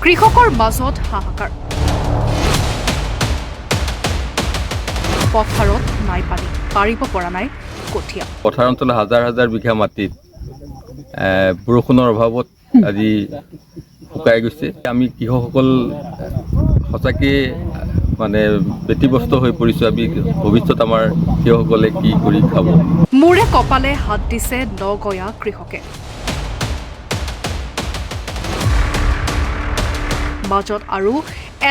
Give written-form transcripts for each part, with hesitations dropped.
কৃষকৰ মাজত হাহাকাৰ পথাৰত নাই পানী পাৰিব পৰা নাই কঠীয়া পথাৰ অঞ্চলত হাজাৰ হাজাৰ বিঘা মাটিত বৰষুণৰ অভাৱত আজি শুকাই গৈছে আমি কৃষকসকল সঁচাকৈ মানে ব্যতিব্যস্ত হৈ পৰিছোঁ আমি ভৱিষ্যত আমাৰ কৃষকসকলে কি কৰি খাব মূৰে কপালে হাত দিছে নগঞা কৃষকে মাজত আৰু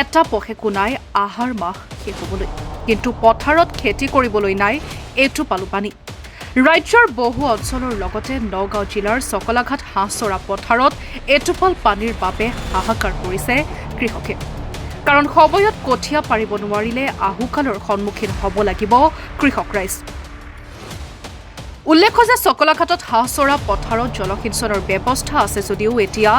এটা পহেকো নাই আহাৰ মাহ শেষ হ'বলৈ কিন্তু পথাৰত খেতি কৰিবলৈ নাই এইটো পালো পানী ৰাজ্যৰ বহু অঞ্চলৰ লগতে নগাঁও জিলাৰ চকলাঘাট হাঁহচৰা পথাৰত এটোপাল পানীৰ বাবে হাহাকাৰ কৰিছে কৃষকে কাৰণ সময়ত কঠীয়া পাৰিব নোৱাৰিলে আহুকালৰ সন্মুখীন হ'ব লাগিব কৃষক ৰাইজ উল্লেখ্য যে চকলাঘাটত হাঁহচৰা পথাৰত জলসিঞ্চনৰ ব্যৱস্থা আছে যদিও এতিয়া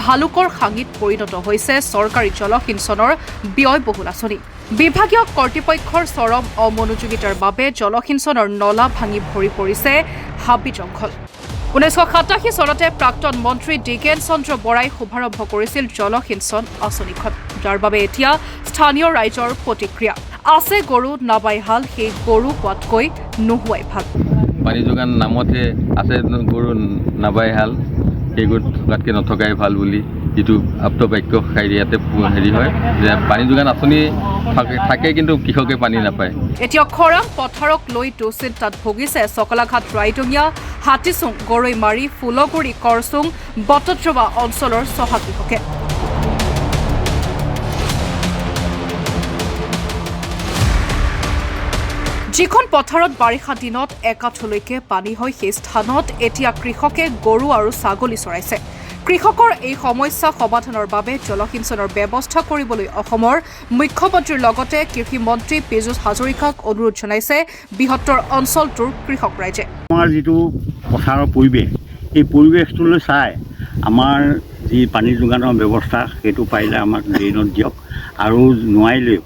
ভালুকৰ খাঙিত পৰিণত হৈছে চৰকাৰী জলসিঞ্চনৰ ব্যয়বহুল আঁচনি বিভাগীয় কৰ্তৃপক্ষৰ চৰম অমনোযোগিতাৰ বাবে জলসিঞ্চনৰ নলা ভাঙি ভৰি পৰিছে হাবি জংঘল 1987 চনতে প্ৰাক্তন মন্ত্ৰী দিগেন চন্দ্ৰ বৰাই শুভাৰম্ভ কৰিছিল জলসিঞ্চন আঁচনিখন যাৰ বাবে এতিয়া স্থানীয় ৰাইজৰ প্ৰতিক্ৰিয়া আছে গৰু নাবাই হাল সেই গৰু হোৱাতকৈ নোহোৱাই ভাল পানী যোগান নামতহে আছে গৰু নাবাই হাল সেই গৰু থকাতকৈ নথকাই ভাল বুলি যিটো আপ্তবাক্য শাৰী ইয়াতে হেৰি হয় যে পানী যোগান আঁচনি থাকে কিন্তু কৃষকে পানী নাপায় এতিয়া খৰাং পথাৰক লৈ দুশ্চিন্তাত ভুগিছে চকলাঘাট ৰাইডঙীয়া হাতীচুং গৰৈমাৰী ফুলগুৰি কৰচুং বটদ্ৰৱা অঞ্চলৰ চহা কৃষকে যিখন পথাৰত বাৰিষা দিনত একাঠলৈকে পানী হয় সেই স্থানত এতিয়া কৃষকে গৰু আৰু ছাগলী চৰাইছে কৃষকৰ এই সমস্যা সমাধানৰ বাবে জলসিঞ্চনৰ ব্যৱস্থা কৰিবলৈ অসমৰ মুখ্যমন্ত্ৰীৰ লগতে কৃষি মন্ত্ৰী পীযুষ হাজৰিকাক অনুৰোধ জনাইছে বৃহত্তৰ অঞ্চলটোৰ কৃষক ৰাইজে আমাৰ যিটো পথাৰৰ পৰিৱেশ এই পৰিৱেশটোলৈ চাই আমাৰ যি পানী যোগানৰ ব্যৱস্থা সেইটো পাৰিলে আমাক ড্ৰেইনত দিয়ক আৰু নোৱাৰিলেও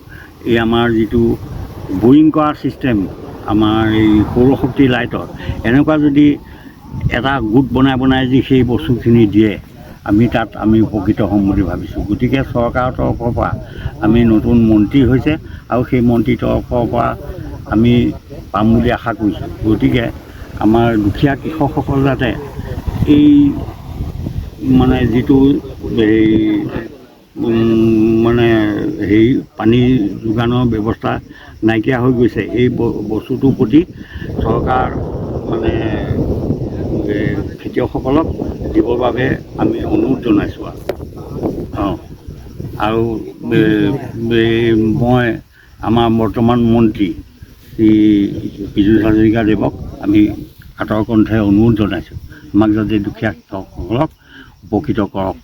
এই আমাৰ যিটো বৰিং কৰা ছিষ্টেম আমাৰ এই সৌৰশক্তি লাইটৰ এনেকুৱা যদি এটা গোট বনাই যি সেই বস্তুখিনি দিয়ে আমি তাত আমি উপকৃত হ'ম বুলি ভাবিছোঁ গতিকে চৰকাৰৰ তৰফৰ পৰা আমি নতুন মন্ত্ৰী হৈছে আৰু সেই মন্ত্ৰীৰ তৰফৰ পৰা আমি পাম বুলি আশা কৰিছোঁ গতিকে আমাৰ দুখীয়া কৃষকসকল যাতে এই মানে যিটো এই মানে হেৰি পানী যোগানৰ ব্যৱস্থা নাইকিয়া হৈ গৈছে এই বস্তুটোৰ প্ৰতি চৰকাৰ মানে খেতিয়কসকলক দিবৰ বাবে আমি অনুৰোধ জনাইছোঁ আৰু মই আমাৰ বৰ্তমান মন্ত্ৰী শ্ৰী পীযুষ হাজৰিকাদেৱক আমি কাটৰ কণ্ঠে অনুৰোধ জনাইছোঁ আমাক যাতে দুখীয়া কৃষকসকলক উপকৃত কৰক